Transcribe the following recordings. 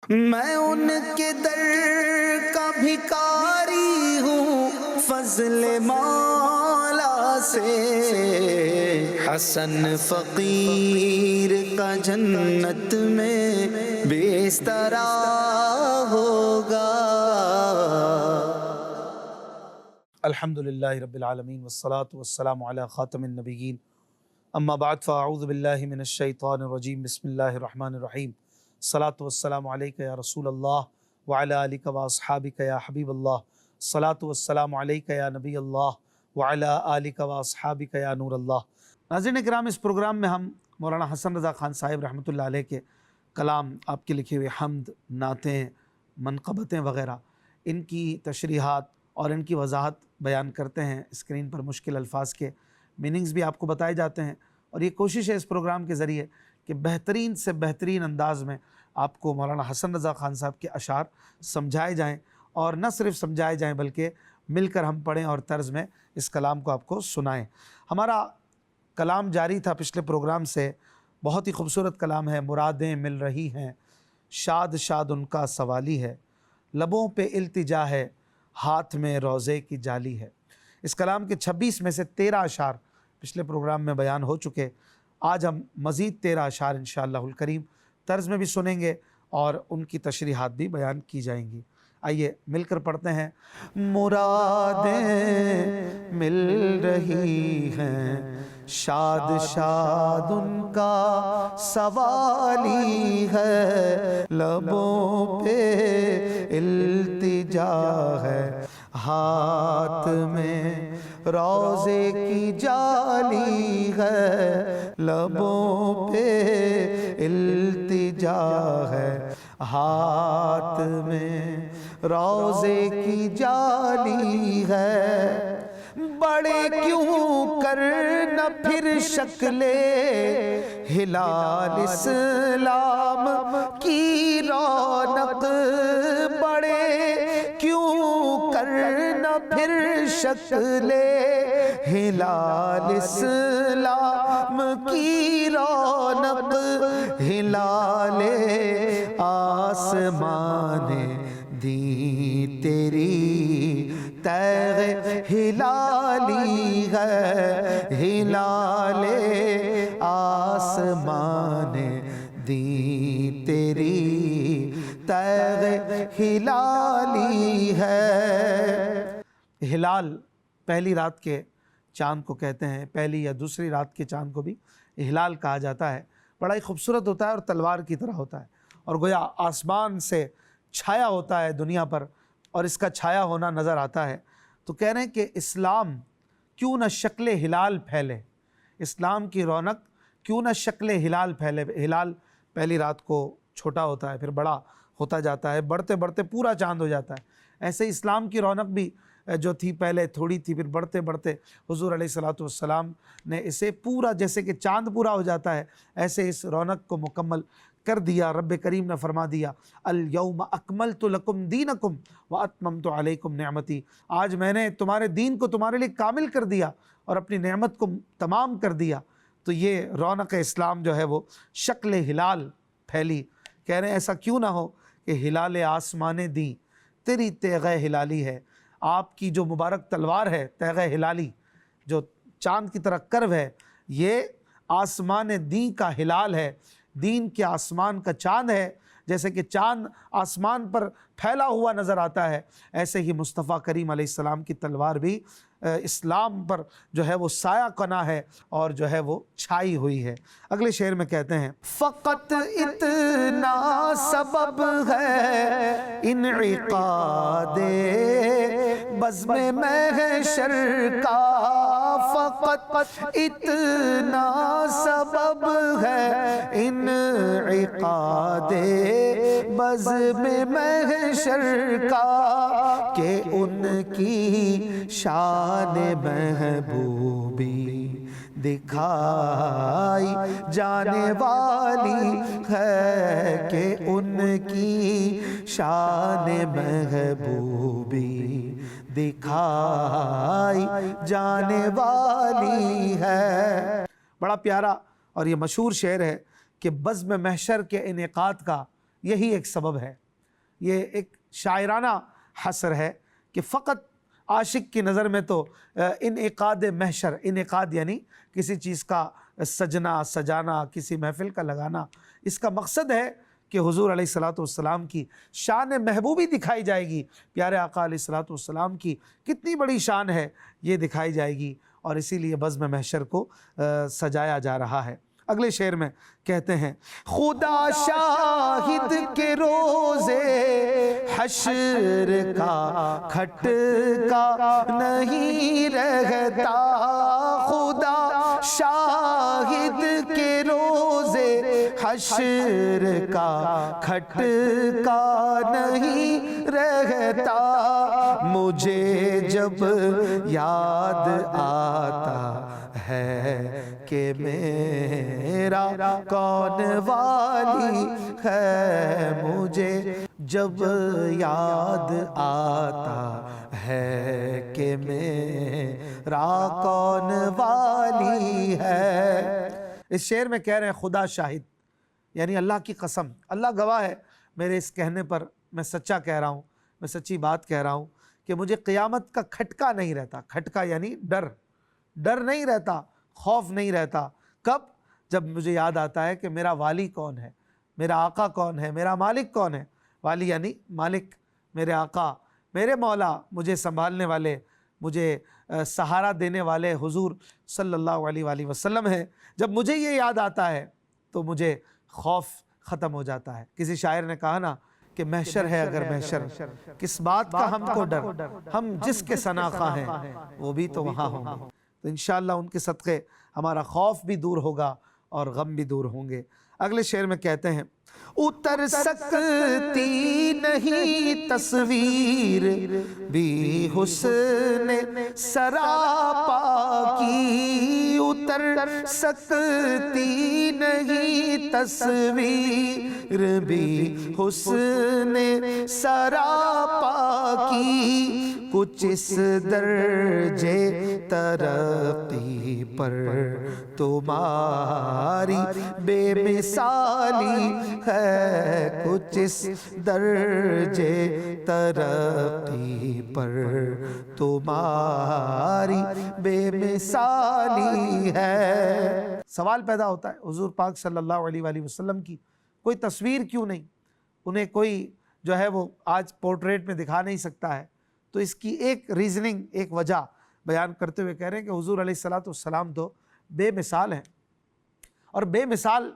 میں ان کے در کا بھکاری ہوں فضل مولا سے، حسن فقیر کا جنت میں بستر ہوگا۔ الحمدللہ رب العالمین والصلاة والسلام علی خاتم النبیین، اما بعد فاعوذ باللہ من الشیطان الرجیم، بسم اللہ الرحمن الرحیم۔ الصلاۃ والسلام علیک یا رسول اللہ وعلی آلک واصحابک یا حبیب اللہ، الصلاۃ والسلام علیک یا نبی اللہ وعلی آلک واصحابک یا نور اللہ۔ ناظرین کرام، اس پروگرام میں ہم مولانا حسن رضا خان صاحب رحمۃ اللہ علیہ کے کلام، آپ کے لکھے ہوئے حمد، نعتیں، منقبتیں وغیرہ، ان کی تشریحات اور ان کی وضاحت بیان کرتے ہیں۔ اسکرین پر مشکل الفاظ کے میننگز بھی آپ کو بتائے جاتے ہیں، اور یہ کوشش ہے اس پروگرام کے ذریعے کہ بہترین سے بہترین انداز میں آپ کو مولانا حسن رضا خان صاحب کے اشعار سمجھائے جائیں، اور نہ صرف سمجھائے جائیں بلکہ مل کر ہم پڑھیں اور طرز میں اس کلام کو آپ کو سنائیں۔ ہمارا کلام جاری تھا پچھلے پروگرام سے، بہت ہی خوبصورت کلام ہے۔ مرادیں مل رہی ہیں، شاد شاد ان کا سوالی ہے، لبوں پہ التجا ہے، ہاتھ میں روزے کی جالی ہے۔ اس کلام کے 26 میں سے 13 اشعار پچھلے پروگرام میں بیان ہو چکے۔ آج ہم مزید 13 اشعار انشاءاللہ الکریم طرز میں بھی سنیں گے اور ان کی تشریحات بھی بیان کی جائیں گی۔ آئیے مل کر پڑھتے ہیں۔ مرادیں مل رہی ہیں، شاد شاد ان کا سوالی ہے، لبوں پہ التجا ہے، ہاتھ میں روزے کی جالی ہے، لبوں پہ التجا ہے، ہاتھ میں روزے کی جالی ہے۔ بڑے کیوں کر نہ پھر شکل ہلال اسلام کی رونق، بڑے کیوں کر نہ پھر شکل ہلال اسلام کی رونق، ہلال آسمان دی تیری تیغ ہلالی ہے، ہلال آسمان دی تیری تیغ ہلالی ہے۔ ہلال پہلی رات کے چاند کو کہتے ہیں، پہلی یا دوسری رات کے چاند کو بھی ہلال کہا جاتا ہے۔ بڑا ہی خوبصورت ہوتا ہے اور تلوار کی طرح ہوتا ہے، اور گویا آسمان سے چھایا ہوتا ہے دنیا پر، اور اس کا چھایا ہونا نظر آتا ہے۔ تو کہہ رہے ہیں کہ اسلام کیوں نہ شکل ہلال پھیلے، اسلام کی رونق کیوں نہ شکل ہلال پھیلے۔ ہلال پہلی رات کو چھوٹا ہوتا ہے، پھر بڑا ہوتا جاتا ہے، بڑھتے بڑھتے پورا چاند ہو جاتا ہے۔ ایسے اسلام کی رونق بھی جو تھی پہلے تھوڑی تھی، پھر بڑھتے بڑھتے حضور علیہ الصلوۃ والسلام نے اسے پورا، جیسے کہ چاند پورا ہو جاتا ہے، ایسے اس رونق کو مکمل کر دیا۔ رب کریم نے فرما دیا، الیوم اکملت لکم دینکم واتممت علیکم نعمتی، آج میں نے تمہارے دین کو تمہارے لیے کامل کر دیا اور اپنی نعمت کو تمام کر دیا۔ تو یہ رونق اسلام جو ہے وہ شکل ہلال پھیلی۔ کہہ رہے ہیں ایسا کیوں نہ ہو کہ ہلال آسمان دی تیری تیغ ہلالی ہے، آپ کی جو مبارک تلوار ہے تیغ ہلالی، جو چاند کی طرح کرو ہے، یہ آسمان دین کا ہلال ہے، دین کے آسمان کا چاند ہے۔ جیسے کہ چاند آسمان پر پھیلا ہوا نظر آتا ہے، ایسے ہی مصطفیٰ کریم علیہ السلام کی تلوار بھی اسلام پر جو ہے وہ سایہ کنا ہے اور جو ہے وہ چھائی ہوئی ہے۔ اگلے شعر میں کہتے ہیں، فقط اتنا سبب ہے انعقاد بزم محشر کا، فقط اتنا سبب ہے انعقاد بزم محشر کا، کہ ان کی شان محبوبی دکھائی جانے والی ہے، کہ ان کی شان محبوبی دکھائی جانے والی ہے۔ بڑا پیارا اور یہ مشہور شعر ہے کہ بزم محشر کے انعقاد کا یہی ایک سبب ہے۔ یہ ایک شاعرانہ حسر ہے کہ فقط عاشق کی نظر میں تو انعقاد محشر، انعقاد یعنی کسی چیز کا سجنا سجانا، کسی محفل کا لگانا، اس کا مقصد ہے کہ حضور علیہ الصلوۃ والسلام کی شان محبوبی دکھائی جائے گی، پیارے آقا علیہ الصلوۃ والسلام کی کتنی بڑی شان ہے یہ دکھائی جائے گی، اور اسی لیے بزم محشر کو سجایا جا رہا ہے۔ اگلے شعر میں کہتے ہیں خدا شاہد کے روزے حشر کا کھٹکا نہیں رہتا، خدا شاہد کے روزے حشر کا کھٹکا نہیں رہتا، مجھے جب یاد آتا ہے کہ میرا کون والی ہے، مجھے جب یاد آتا ہے کہ میرا کون والی ہے۔ اس شعر میں کہہ رہے ہیں خدا شاہد، یعنی اللہ کی قسم، اللہ گواہ ہے میرے اس کہنے پر، میں سچا کہہ رہا ہوں، میں سچی بات کہہ رہا ہوں کہ مجھے قیامت کا کھٹکا نہیں رہتا۔ کھٹکا یعنی ڈر نہیں رہتا، خوف نہیں رہتا۔ کب؟ جب مجھے یاد آتا ہے کہ میرا والی کون ہے، میرا آقا کون ہے، میرا مالک کون ہے۔ والی یعنی مالک، میرے آقا، میرے مولا، مجھے سنبھالنے والے، مجھے سہارا دینے والے حضور صلی اللہ علیہ وآلہ وسلم ہیں۔ جب مجھے یہ یاد آتا ہے تو مجھے خوف ختم ہو جاتا ہے۔ کسی شاعر نے کہا نا کہ محشر ہے اگر محشر، کس بات کا ہم کو ڈر، ہم جس کے ثناء ہیں وہ بھی تو وہاں ہوں گے۔ تو انشاءاللہ ان کے صدقے ہمارا خوف بھی دور ہوگا اور غم بھی دور ہوں گے۔ اگلے شعر میں کہتے ہیں اتر سکتی نہیں تصویر بھی حسن سراپا کی، اتر سکتی نہیں تصویر بھی حسن سراپا کی، کچھ اس درجے ترقی پر تمہاری بے مثالی ہے، کچھ اس درجے ترقی پر تمہاری بے مثالی ہے۔ سوال پیدا ہوتا ہے حضور پاک صلی اللہ علیہ وآلہ وسلم کی کوئی تصویر کیوں نہیں؟ انہیں کوئی جو ہے وہ آج پورٹریٹ میں دکھا نہیں سکتا ہے۔ تو اس کی ایک ریزننگ، ایک وجہ بیان کرتے ہوئے کہہ رہے ہیں کہ حضور علیہ الصلوۃ والسلام تو بے مثال ہیں، اور بے مثال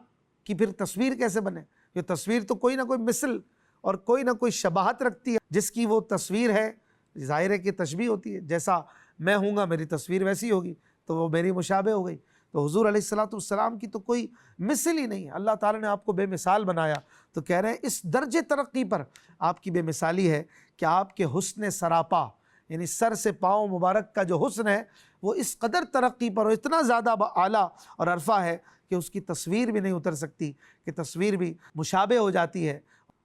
کی پھر تصویر کیسے بنے؟ یہ تصویر تو کوئی نہ کوئی مثل اور کوئی نہ کوئی شباہت رکھتی ہے، جس کی وہ تصویر ہے ظاہر ہے کہ تشبیہ ہوتی ہے، جیسا میں ہوں گا میری تصویر ویسی ہوگی، تو وہ میری مشابہ ہو گئی۔ تو حضور علیہ الصلوۃ والسلام کی تو کوئی مثل ہی نہیں ہے، اللہ تعالیٰ نے آپ کو بے مثال بنایا۔ تو کہہ رہے ہیں اس درجے ترقی پر آپ کی بے مثالی ہے کہ آپ کے حسن سراپا، یعنی سر سے پاؤں مبارک کا جو حسن ہے وہ اس قدر ترقی پر اور اتنا زیادہ اعلیٰ اور عرفہ ہے کہ اس کی تصویر بھی نہیں اتر سکتی، کہ تصویر بھی مشابہ ہو جاتی ہے۔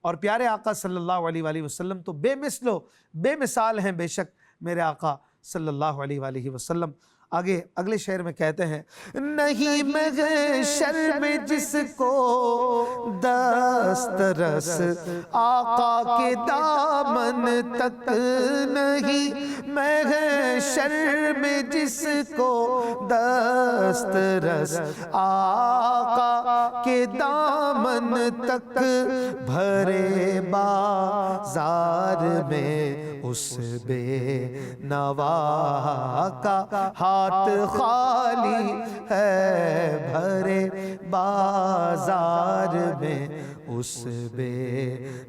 اور پیارے آقا صلی اللہ علیہ وآلہ وسلم تو بے مثل و بے مثال ہیں بے شک میرے آقا صلی اللہ علیہ وآلہ وسلم۔ آگے اگلے شعر میں کہتے ہیں نہیں محشر میں جس کو دسترس آقا کے دامن تک نہیں، محشر میں جس کو دسترس آقا کے دامن تک، بھرے بازار میں اس بے نوا کا ہاتھ خالی ہے، بھرے بازار میں اس بے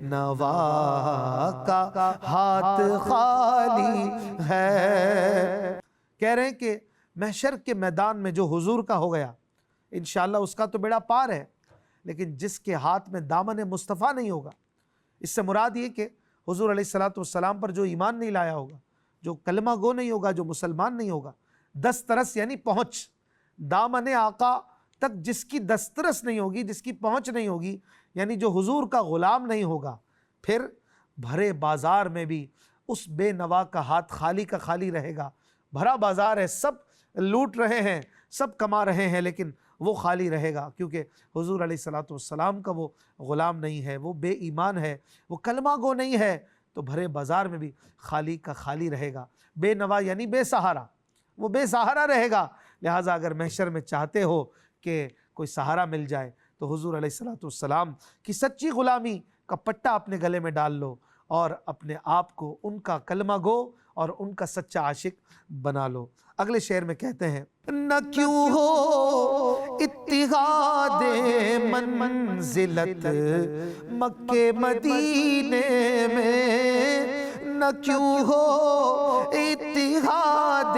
نوا کا ہاتھ خالی ہے۔ کہہ رہے ہیں کہ محشر کے میدان میں جو حضور کا ہو گیا انشاءاللہ اس کا تو بیڑا پار ہے، لیکن جس کے ہاتھ میں دامن مصطفیٰ نہیں ہوگا، اس سے مراد یہ کہ حضور علیہ الصلوۃ والسلام پر جو ایمان نہیں لایا ہوگا، جو کلمہ گو نہیں ہوگا، جو مسلمان نہیں ہوگا، دسترس یعنی پہنچ، دامن آقا تک جس کی دسترس نہیں ہوگی، جس کی پہنچ نہیں ہوگی، یعنی جو حضور کا غلام نہیں ہوگا، پھر بھرے بازار میں بھی اس بے نوا کا ہاتھ خالی کا خالی رہے گا۔ بھرا بازار ہے، سب لوٹ رہے ہیں، سب کما رہے ہیں، لیکن وہ خالی رہے گا، کیونکہ حضور علیہ الصلوۃ والسلام کا وہ غلام نہیں ہے، وہ بے ایمان ہے، وہ کلمہ گو نہیں ہے، تو بھرے بازار میں بھی خالی کا خالی رہے گا، بے نوا یعنی بے سہارا، وہ بے سہارا رہے گا۔ لہٰذا اگر محشر میں چاہتے ہو کہ کوئی سہارا مل جائے تو حضور علیہ الصلوۃ والسلام کی سچی غلامی کا پٹا اپنے گلے میں ڈال لو اور اپنے آپ کو ان کا کلمہ گو اور ان کا سچا عاشق بنا لو۔ اگلے شعر میں کہتے ہیں، نہ کیوں ہو اتحاد منزلت مکے مدینے میں، نہ کیوں ہو اتحاد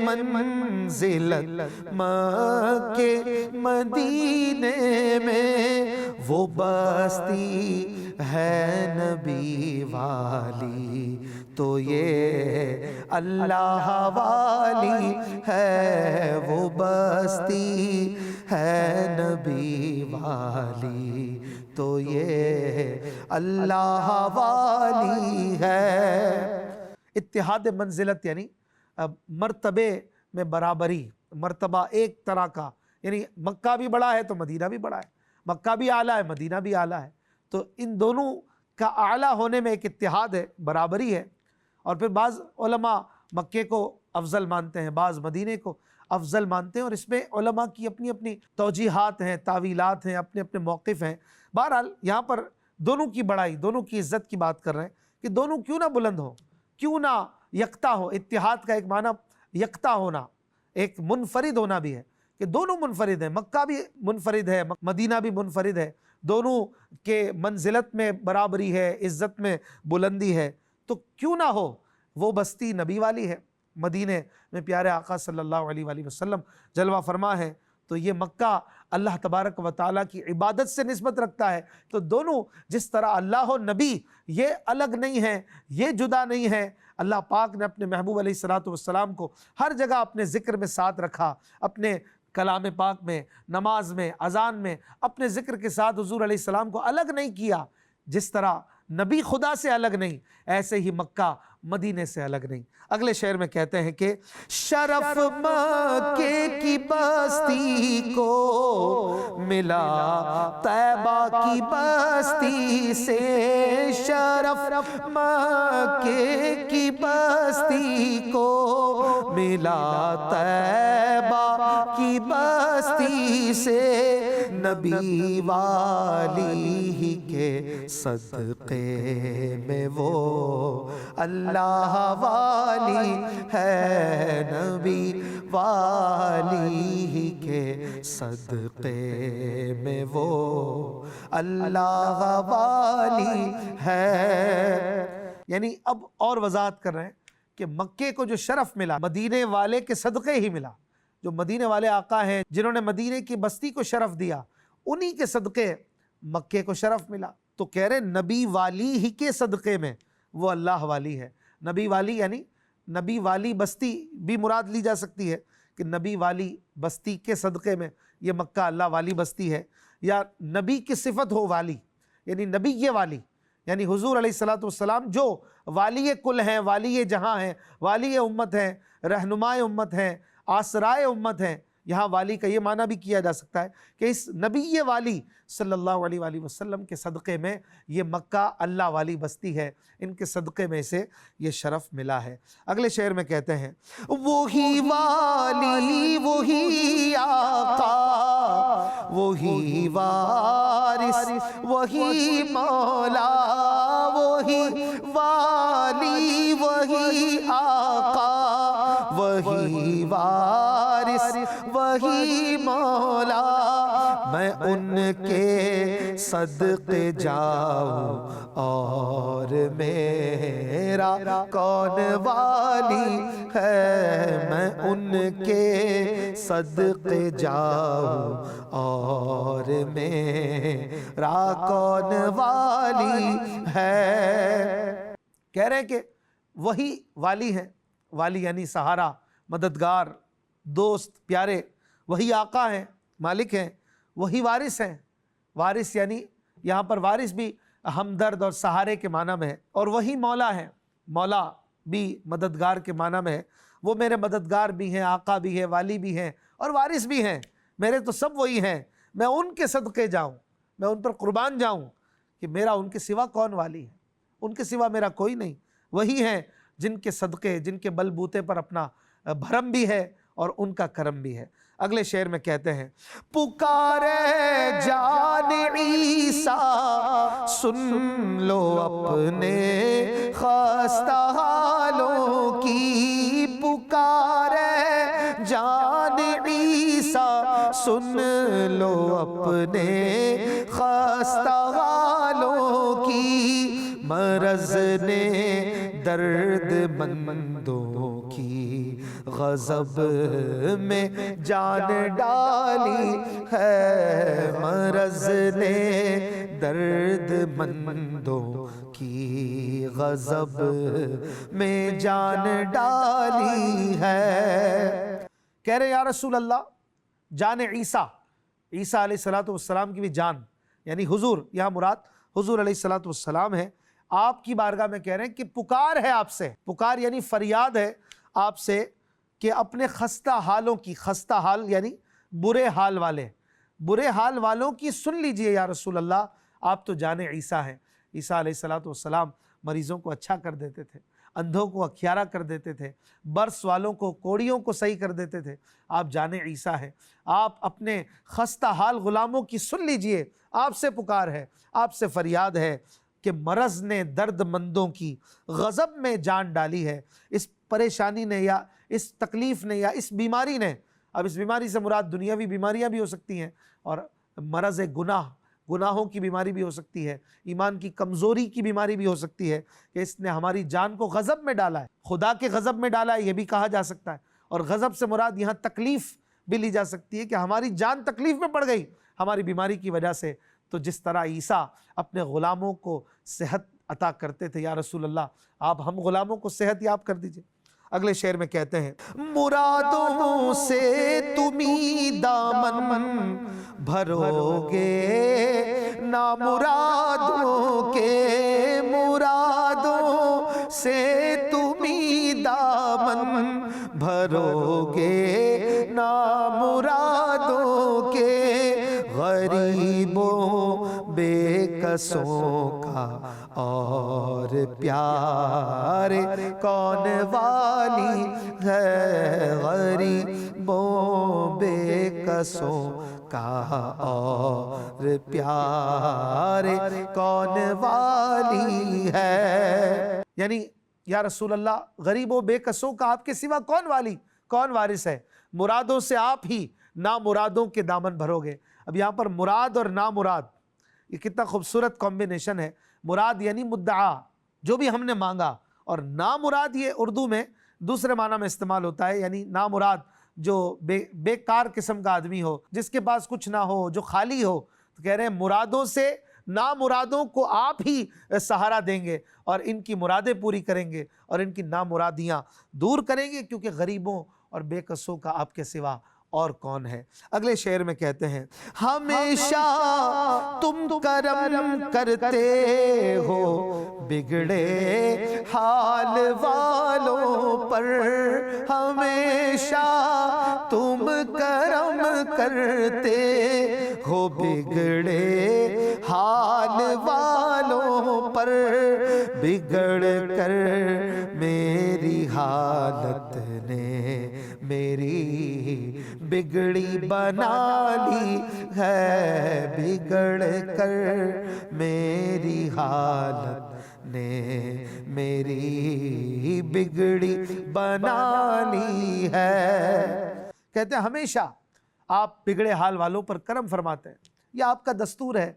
منزلت مکے مدینے میں، وہ بستی ہے نبی والی تو یہ اللہ والی ہے، وہ بستی ہے نبی والی تو یہ اللہ والی ہے۔ اتحاد منزلت یعنی مرتبے میں برابری، مرتبہ ایک طرح کا، یعنی مکہ بھی بڑا ہے تو مدینہ بھی بڑا ہے، مکہ بھی اعلیٰ ہے مدینہ بھی اعلیٰ ہے، تو ان دونوں کا اعلیٰ ہونے میں ایک اتحاد ہے، برابری ہے۔ اور پھر بعض علماء مکے کو افضل مانتے ہیں، بعض مدینے کو افضل مانتے ہیں، اور اس میں علماء کی اپنی اپنی توجیحات ہیں، تعویلات ہیں، اپنے اپنے موقف ہیں۔ بہرحال یہاں پر دونوں کی بڑائی، دونوں کی عزت کی بات کر رہے ہیں کہ دونوں کیوں نہ بلند ہو، کیوں نہ یکتا ہو۔ اتحاد کا ایک معنی یکتا ہونا، ایک منفرد ہونا بھی ہے، کہ دونوں منفرد ہیں، مکہ بھی منفرد ہے، مدینہ بھی منفرد ہے، دونوں کے منزلت میں برابری ہے، عزت میں بلندی ہے، تو کیوں نہ ہو وہ بستی نبی والی ہے۔ مدینے میں پیارے آقا صلی اللہ علیہ وآلہ وسلم جلوہ فرما ہے، تو یہ مکہ اللہ تبارک و تعالیٰ کی عبادت سے نسبت رکھتا ہے، تو دونوں جس طرح اللہ و نبی یہ الگ نہیں ہیں، یہ جدا نہیں ہیں، اللہ پاک نے اپنے محبوب علیہ الصلوۃ والسلام کو ہر جگہ اپنے ذکر میں ساتھ رکھا، اپنے کلام پاک میں، نماز میں، اذان میں، اپنے ذکر کے ساتھ حضور علیہ السلام کو الگ نہیں کیا۔ جس طرح نبی خدا سے الگ نہیں، ایسے ہی مکہ مدینے سے الگ نہیں۔ اگلے شعر میں کہتے ہیں کہ شرف مکے کی بستی کو ملا طیبہ کی بستی سے، شرف مکے کی بستی کو ملا طیبہ کی بستی سے، نبی والی ہی کے صدقے میں وہ اللہ والی ہے، نبی والی ہی کے صدقے میں وہ اللہ والی ہے۔ یعنی اب اور وضاحت کر رہے ہیں کہ مکے کو جو شرف ملا مدینے والے کے صدقے ہی ملا، جو مدینے والے آقا ہیں جنہوں نے مدینے کی بستی کو شرف دیا، انہی کے صدقے مکے کو شرف ملا۔ تو کہہ رہے نبی والی ہی کے صدقے میں وہ اللہ والی ہے۔ نبی والی یعنی نبی والی بستی بھی مراد لی جا سکتی ہے، کہ نبی والی بستی کے صدقے میں یہ مکہ اللہ والی بستی ہے، یا نبی کی صفت ہو والی، یعنی نبی یہ والی، یعنی حضور علیہ الصلوۃ والسلام جو والی کل ہیں، والی جہاں ہیں، والی امت ہیں، رہنمائے امت ہیں، آسرائے امت ہیں۔ یہاں والی کا یہ معنی بھی کیا جا سکتا ہے کہ اس نبی والی صلی اللہ علیہ وآلہ وسلم کے صدقے میں یہ مکہ اللہ والی بستی ہے، ان کے صدقے میں سے یہ شرف ملا ہے۔ اگلے شعر میں کہتے ہیں وہی والی وہی آقا وہی وارث وہی مولا، وہی والی وہی آقا وہی وارث وہی مولا، میں ان کے صدقے جاؤں اور میرا کون والی ہے، میں ان کے صدقے جاؤں اور میرا کون والی ہے۔ کہہ رہے ہیں کہ وہی والی ہیں، والی یعنی سہارا، مددگار، دوست، پیارے، وہی آقا ہیں، مالک ہیں، وہی وارث ہیں۔ وارث یعنی یہاں پر وارث بھی ہمدرد اور سہارے کے معنی میں ہے، اور وہی مولا ہے، مولا بھی مددگار کے معنی میں ہے۔ وہ میرے مددگار بھی ہیں، آقا بھی ہے، والی بھی ہیں اور وارث بھی ہیں، میرے تو سب وہی ہیں، میں ان کے صدقے جاؤں، میں ان پر قربان جاؤں کہ میرا ان کے سوا کون والی ہے، ان کے سوا میرا کوئی نہیں، وہی ہیں جن کے صدقے، جن کے بل بوتے پر اپنا بھرم بھی ہے اور ان کا کرم بھی ہے۔ اگلے شعر میں کہتے ہیں پکارے جان عیسیٰ سن لو اپنے خستہ حالوں کی، پکارے جان عیسیٰ سن لو اپنے خستہ حالوں کی، مرض نے درد مندوں کی غضب میں جان ڈالی ہے، مرض نے درد مندوں کی غضب میں جان ڈالی ہے۔ کہہ رہے یا رسول اللہ جان عیسیٰ، عیسیٰ علیہ السلام کی بھی جان، یعنی حضور، یہاں مراد حضور علیہ السلام ہے، آپ کی بارگاہ میں کہہ رہے ہیں کہ پکار ہے آپ سے، پکار یعنی فریاد ہے آپ سے کہ اپنے خستہ حالوں کی، خستہ حال یعنی برے حال والے، برے حال والوں کی سن لیجئے یا رسول اللہ، آپ تو جان عیسیٰ ہیں۔ عیسیٰ علیہ السلام مریضوں کو اچھا کر دیتے تھے، اندھوں کو اکھیارا کر دیتے تھے، برس والوں کو، کوڑیوں کو صحیح کر دیتے تھے، آپ جان عیسیٰ ہیں، آپ اپنے خستہ حال غلاموں کی سن لیجئے، آپ سے پکار ہے، آپ سے فریاد ہے کہ مرض نے درد مندوں کی غضب میں جان ڈالی ہے، اس پریشانی نے یا اس تکلیف نے یا اس بیماری نے، اب اس بیماری سے مراد دنیاوی بیماریاں بھی ہو سکتی ہیں اور مرض گناہوں کی بیماری بھی ہو سکتی ہے، ایمان کی کمزوری کی بیماری بھی ہو سکتی ہے کہ اس نے ہماری جان کو غضب میں ڈالا ہے، خدا کے غضب میں ڈالا ہے، یہ بھی کہا جا سکتا ہے، اور غضب سے مراد یہاں تکلیف بھی لی جا سکتی ہے کہ ہماری جان تکلیف میں پڑ گئی ہماری بیماری کی وجہ سے۔ تو جس طرح عیسیٰ اپنے غلاموں کو صحت عطا کرتے تھے، یا رسول اللہ آپ ہم غلاموں کو صحت یاب کر دیجئے۔ اگلے شعر میں کہتے ہیں مرادوں سے تمہیں دامن بھرو گے، نامرادوں کے مرادوں سے تمہیں دامن بھرو گے، نامرادوں کے غریبوں بے کسوں کا اور پیار کون والی ہے، غریبوں بے کسوں کا اور پیار کون والی ہے، یعنی یا رسول اللہ غریبوں بے کسوں کا آپ کے سوا کون والی، کون وارث ہے، مرادوں سے آپ ہی نامرادوں کے دامن بھرو گے۔ اب یہاں پر مراد اور نامراد، یہ کتنا خوبصورت کمبینیشن ہے، مراد یعنی مدعا جو بھی ہم نے مانگا، اور نامراد یہ اردو میں دوسرے معنی میں استعمال ہوتا ہے، یعنی نامراد جو بیکار قسم کا آدمی ہو، جس کے پاس کچھ نہ ہو، جو خالی ہو، تو کہہ رہے ہیں مرادوں سے نامرادوں کو آپ ہی سہارا دیں گے اور ان کی مرادیں پوری کریں گے اور ان کی نامرادیاں دور کریں گے، کیونکہ غریبوں اور بے کسوں کا آپ کے سوا اور کون ہے۔ اگلے شعر میں کہتے ہیں ہمیشہ تم کرم کرتے ہو بگڑے حال والوں پر، ہمیشہ تم کرم کرتے ہو بگڑے حال والوں پر، بگڑ کر میری حالت نے میری بگڑی بنا لی ہے، بگڑ کر میری حالت نے میری بگڑی بنا لی ہے۔ کہتے ہیں ہمیشہ آپ بگڑے حال والوں پر کرم فرماتے ہیں، یہ آپ کا دستور ہے،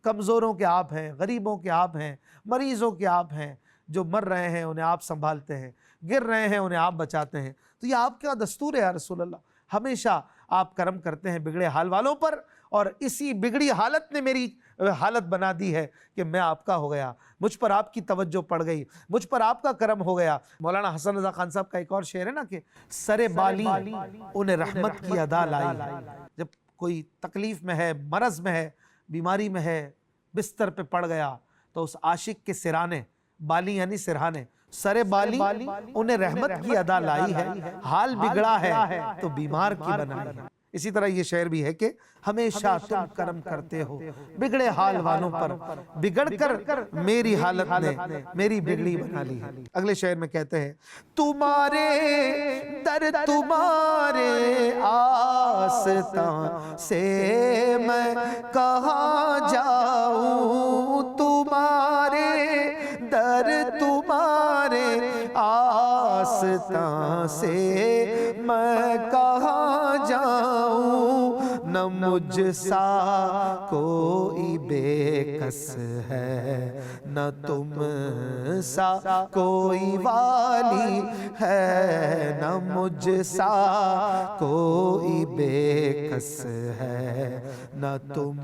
کمزوروں کے آپ ہیں، غریبوں کے آپ ہیں، مریضوں کے آپ ہیں، جو مر رہے ہیں انہیں آپ سنبھالتے ہیں، گر رہے ہیں انہیں آپ بچاتے ہیں، تو یہ آپ کا دستور ہے یا رسول اللہ، ہمیشہ آپ کرم کرتے ہیں بگڑے حال والوں پر، اور اسی بگڑی حالت نے میری حالت بنا دی ہے کہ میں آپ کا ہو گیا، مجھ پر آپ کی توجہ پڑ گئی، مجھ پر آپ کا کرم ہو گیا۔ مولانا حسن رضا خان صاحب کا ایک اور شعر ہے نا کہ سر بالی انہیں رحمت کی ادا لائی ہے، جب کوئی تکلیف میں ہے، مرض میں ہے، بیماری میں ہے، بستر پہ پڑ گیا، تو اس عاشق کے سرانے، بالی یعنی سرہانے، سر بالی انہیں رحمت کی ادا لائی ہے، حال بگڑا ہے تو بیمار کی بنائی ہے۔ اسی طرح یہ شعر بھی ہے کہ ہمیشہ تم کرم کرتے ہو بگڑے حال والوں پر، بگڑ کر میری حالت نے میری بگڑی بنا لی ہے۔ اگلے شعر میں کہتے ہیں تمہارے در تمہارے آستاں سے میں کہاں جاؤں، تمہارے در تمہارے آستاں سے میں کہاں جاؤں، نہ مجھ سا کوئی بے کس ہے، نہ تم سا کوئی والی ہے، نہ مجھ سا کوئی بے کس ہے، نہ تم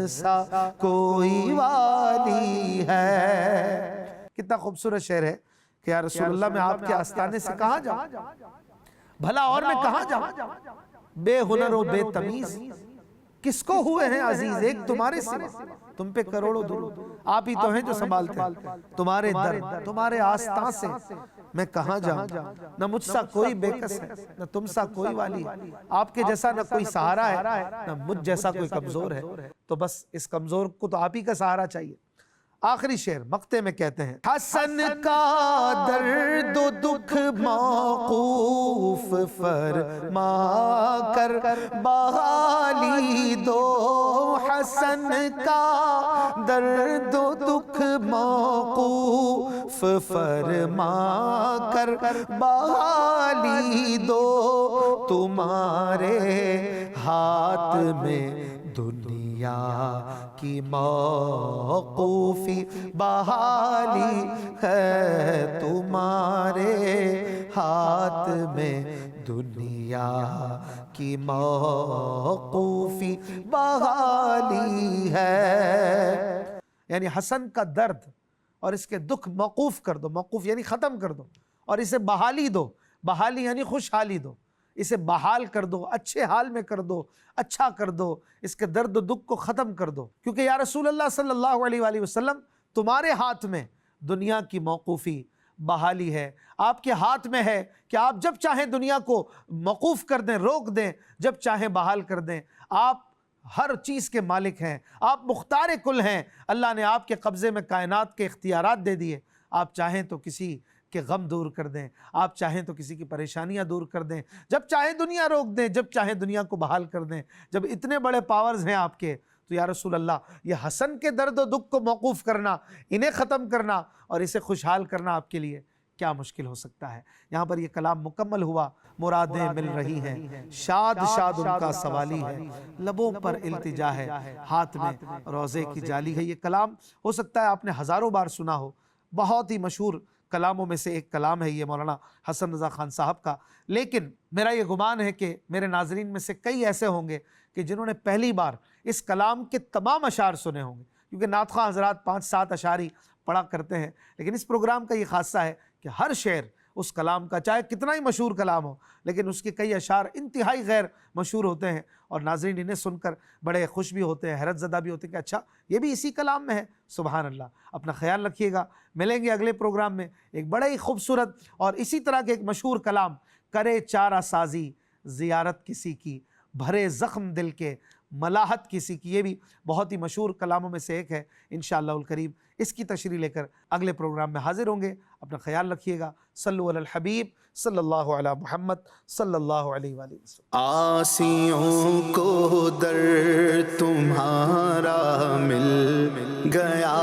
سا کوئی والی ہے۔ کتنا خوبصورت شعر ہے کہ یا رسول اللہ میں آپ کے آستانے سے کہاں جاؤں، بھلا اور میں کہاں جاؤں، بے ہنر و بے تمیز کس کو ہوئے ہیں عزیز ایک تمہارے سوا، تم پہ کروڑوں درود، آپ ہی تو ہیں جو سنبھالتے ہیں، تمہارے در تمہارے آستان سے میں کہاں جاؤں، نہ مجھ سا کوئی بے کس ہے، نہ تم سا کوئی والی ہے، آپ کے جیسا نہ کوئی سہارا ہے، نہ مجھ جیسا کوئی کمزور ہے، تو بس اس کمزور کو تو آپ ہی کا سہارا چاہیے۔ آخری شعر مقطع میں کہتے ہیں حسن کا درد و دکھ موقوف فرما کر بحالی دو، حسن کا درد و دکھ موقوف فرما کر بحالی دو، تمہارے ہاتھ میں دنیا کی موقوفی بحالی ہے، تمہارے ہاتھ میں دنیا کی موقوفی بحالی ہے۔ یعنی حسن کا درد اور اس کے دکھ موقوف کر دو، موقوف یعنی ختم کر دو، اور اسے بحالی دو، بحالی یعنی خوشحالی دو، اسے بحال کر دو، اچھے حال میں کر دو، اچھا کر دو، اس کے درد و دکھ کو ختم کر دو، کیونکہ یا رسول اللہ صلی اللہ علیہ وآلہ وسلم تمہارے ہاتھ میں دنیا کی موقوفی بحالی ہے، آپ کے ہاتھ میں ہے کہ آپ جب چاہیں دنیا کو موقوف کر دیں، روک دیں، جب چاہیں بحال کر دیں، آپ ہر چیز کے مالک ہیں، آپ مختار کل ہیں، اللہ نے آپ کے قبضے میں کائنات کے اختیارات دے دیے، آپ چاہیں تو کسی کہ غم دور کر دیں، آپ چاہیں تو کسی کی پریشانیاں دور کر دیں، جب چاہیں دنیا روک دیں، جب چاہیں دنیا کو بحال کر دیں، جب اتنے بڑے پاورز ہیں آپ کے، تو یا رسول اللہ یہ حسن کے درد و دکھ کو موقوف کرنا، انہیں ختم کرنا اور اسے خوشحال کرنا آپ کے لیے کیا مشکل ہو سکتا ہے۔ یہاں پر یہ کلام مکمل ہوا، مرادیں مل رہی ہیں، شاد شاد ان کا سوالی ہے، لبوں پر التجا ہے، ہاتھ میں روزے کی جالی ہے۔ یہ کلام ہو سکتا ہے آپ نے ہزاروں بار سنا ہو، بہت ہی مشہور کلاموں میں سے ایک کلام ہے یہ مولانا حسن رضا خان صاحب کا، لیکن میرا یہ گمان ہے کہ میرے ناظرین میں سے کئی ایسے ہوں گے کہ جنہوں نے پہلی بار اس کلام کے تمام اشعار سنے ہوں گے، کیونکہ نعت خواں حضرات 5-7 اشعاری پڑھا کرتے ہیں، لیکن اس پروگرام کا یہ خاصہ ہے کہ ہر شعر اس کلام کا، چاہے کتنا ہی مشہور کلام ہو، لیکن اس کے کئی اشعار انتہائی غیر مشہور ہوتے ہیں، اور ناظرین انہیں سن کر بڑے خوش بھی ہوتے ہیں، حیرت زدہ بھی ہوتے ہیں کہ اچھا یہ بھی اسی کلام میں ہے۔ سبحان اللہ۔ اپنا خیال رکھیے گا، ملیں گے اگلے پروگرام میں ایک بڑے ہی خوبصورت اور اسی طرح کے ایک مشہور کلام، کرے چارہ سازی زیارت کسی کی، بھرے زخم دل کے ملاحت کسی کی، یہ بھی بہت ہی مشہور کلاموں میں سے ایک ہے۔ انشاءاللہ الکریم اس کی تشریح لے کر اگلے پروگرام میں حاضر ہوں گے۔ اپنا خیال رکھیے گا۔ صلو علی الحبیب صلی اللہ علی محمد صلی اللہ علیہ وآلہ وسلم۔ آسیوں کو در تمہارا مل گیا،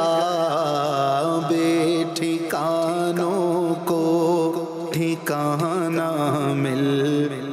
بے ٹھکانوں کو ٹھکانہ مل